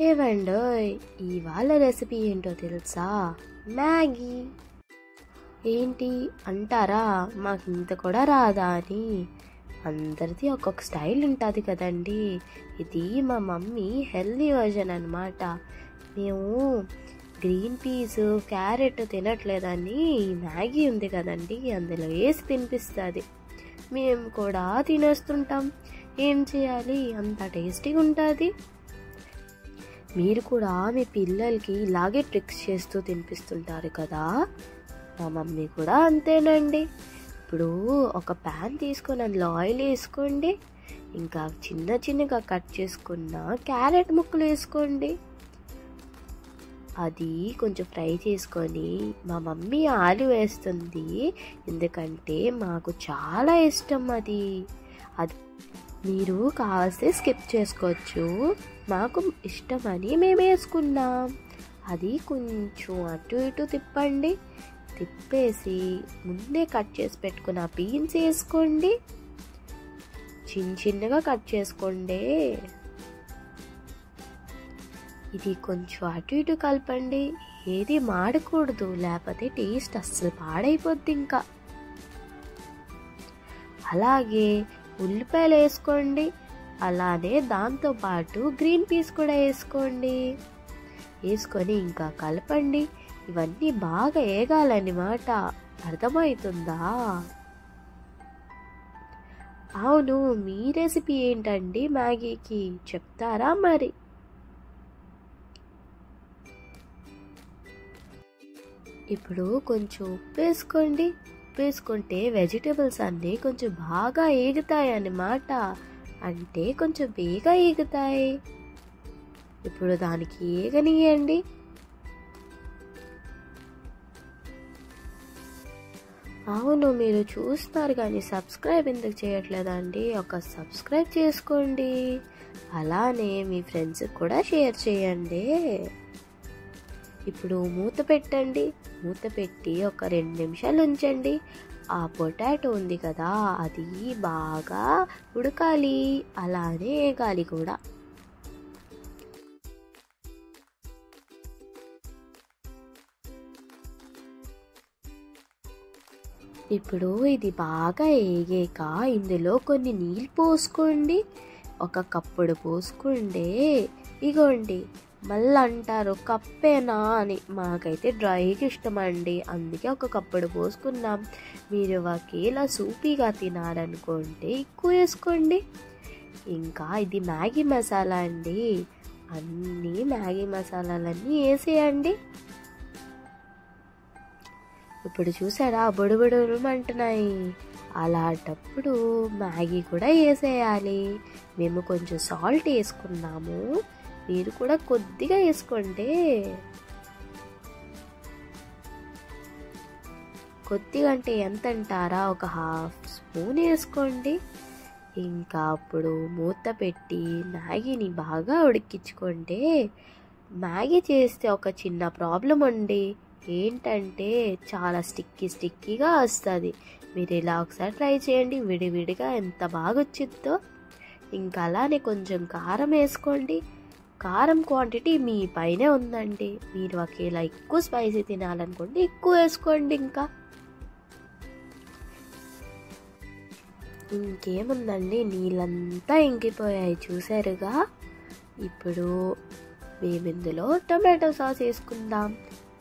ఏవండోయ్, ఇవాళ రెసిపీ ఏంటో తెలుసా? మ్యాగీ. ఏంటి అంటారా, మాకు ఇంత కూడా రాదా అని? అందరిది ఒక్కొక్క స్టైల్ ఉంటుంది కదండి. ఇది మా మమ్మీ హెల్దీ వర్జన్ అన్నమాట. మేము గ్రీన్ పీస్ క్యారెట్ తినట్లేదని మ్యాగీ ఉంది కదండి, అందులో వేసి తినిపిస్తుంది. మేము కూడా తినేస్తుంటాం. ఏం చేయాలి, అంత టేస్టీగా ఉంటుంది. మీరు కూడా మీ పిల్లలకి ఇలాగే ట్రిక్స్ చేస్తూ తినిపిస్తుంటారు కదా. మా మమ్మీ కూడా అంతేనండి. ఇప్పుడు ఒక ప్యాన్ తీసుకొని అందులో ఆయిల్ వేసుకోండి. ఇంకా చిన్న చిన్నగా కట్ చేసుకున్న క్యారెట్ ముక్కలు వేసుకోండి. అది కొంచెం ఫ్రై చేసుకొని, మా మమ్మీ ఆలు వేస్తుంది ఎందుకంటే మాకు చాలా ఇష్టం అది. మీరు కావాల్సి స్కిప్ చేసుకోవచ్చు, మాకు ఇష్టమని మేము వేసుకున్నాం. అది కొంచెం అటు ఇటు తిప్పండి. తిప్పేసి ముందే కట్ చేసి పెట్టుకున్న బీన్స్ వేసుకోండి. చిన్న చిన్నగా కట్ చేసుకోండి. ఇది కొంచెం అటు ఇటు కలపండి. ఏది మాడకూడదు, లేకపోతే టేస్ట్ అస్సలు పాడైపోద్ది. ఇంకా అలాగే ఉల్లిపాయలు వేసుకోండి. అలానే దాంతోపాటు గ్రీన్ పీస్ కూడా వేసుకోండి. వేసుకొని ఇంకా కలపండి. ఇవన్నీ బాగా వేగాలన్నమాట. అర్థమవుతుందా? అవును, మీ రెసిపీ ఏంటండి మ్యాగీకి చెప్తారా మరి? ఇప్పుడు కొంచెం ఉప్పు వేసుకోండి. ఉప్పు వేసుకుంటే వెజిటేబుల్స్ అన్నీ కొంచెం బాగా ఏగుతాయి అన్నమాట. అంటే కొంచెం బేగా ఏగుతాయి. ఇప్పుడు దానికి ఏగనియండి. అవును, మీరు చూస్తున్నారు కానీ సబ్స్క్రైబ్ ఎందుకు చేయట్లేదండి? ఒక సబ్స్క్రైబ్ చేసుకోండి. అలానే మీ ఫ్రెండ్స్కి కూడా షేర్ చేయండి. ఇప్పుడు మూత పెట్టండి. మూత పెట్టి ఒక 2 నిమిషాలు ఉంచండి. ఆ పొటాటో ఉంది కదా, అది బాగా ఉడకాలి, అలానే వేగాలి కూడా. ఇప్పుడు ఇది బాగా వేగాక ఇందులో కొన్ని నీళ్ళు పోసుకోండి. ఒక కప్పుడు పోసుకుంటే, ఇగోండి మళ్ళీ అంటారు కప్పేనా అని. మాకైతే డ్రైగా ఇష్టం అండి, అందుకే ఒక కప్పుడు పోసుకున్నాం. మీరు ఒకేలా సూపీగా తినాలనుకుంటే ఎక్కువ వేసుకోండి. ఇంకా ఇది మ్యాగీ మసాలా అండి. అన్నీ మ్యాగీ మసాలాలన్నీ వేసేయండి. ఇప్పుడు చూసారా బుడబుడమంటున్నాయి. అలాంటప్పుడు మ్యాగీ కూడా వేసేయాలి. మేము కొంచెం సాల్ట్ వేసుకున్నాము, మీరు కూడా కొద్దిగా వేసుకోండి. కొద్దిగా అంటే ఎంత అంటారా, ఒక 1/2 స్పూన్ వేసుకోండి. ఇంకా అప్పుడు మూత పెట్టి మ్యాగీని బాగా ఉడికించుకోండి. మ్యాగీ చేస్తే ఒక చిన్న ప్రాబ్లం అండి. ఏంటంటే చాలా స్టిక్కీగా వస్తుంది. మీరు ఇలా ఒకసారి ట్రై చేయండి, విడివిడిగా ఎంత బాగా వచ్చిందో. ఇంకా అలానే కొంచెం కారం వేసుకోండి. కారం క్వాంటిటీ మీ పైనే ఉందండి. మీరు ఒకేలా ఎక్కువ స్పైసీ తినాలనుకోండి ఎక్కువ వేసుకోండి. ఇంకా ఇంకేముందండి, నీళ్ళంతా ఇంకిపోయాయి చూసారుగా. ఇప్పుడు మేము ఇందులో టొమాటో సాస్ వేసుకుందాం.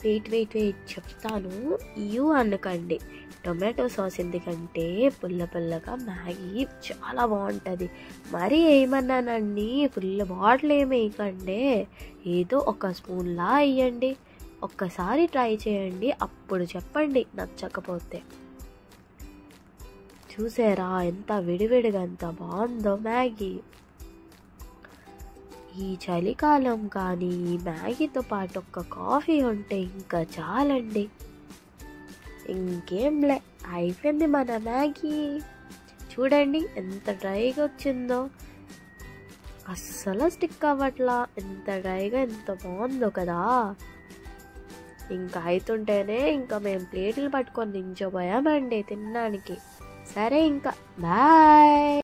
వెయిట్ చెప్తాను, ఇయ్యూ అనకండి. టొమాటో సాస్ ఎందుకంటే పుల్లగా మ్యాగీ చాలా బాగుంటుంది. మరీ ఏమన్నానండి, ఫుల్ బాటిల్ ఏమి వేయకండి, ఏదో 1 స్పూన్లా వేయండి. ఒక్కసారి ట్రై చేయండి, అప్పుడు చెప్పండి నచ్చకపోతే. చూసారా ఎంత విడివిడిగా ఎంత బాగుందో మ్యాగీ. ఈ చలికాలం కానీ ఈ మ్యాగీతో పాటు ఒక కాఫీ ఉంటే ఇంకా చాలండి. ఇంకేంలే, అయిపోయింది మన మ్యాగీ. చూడండి ఎంత డ్రైగా వచ్చిందో, అస్సలు స్టిక్ అవ్వట్లా. ఎంత డ్రైగా ఎంత బాగుందో కదా. ఇంకా అవుతుంటేనే ఇంకా మేము ప్లేట్లు పట్టుకొని నించోపోయామండి తినడానికి. సరే ఇంకా బాయ్.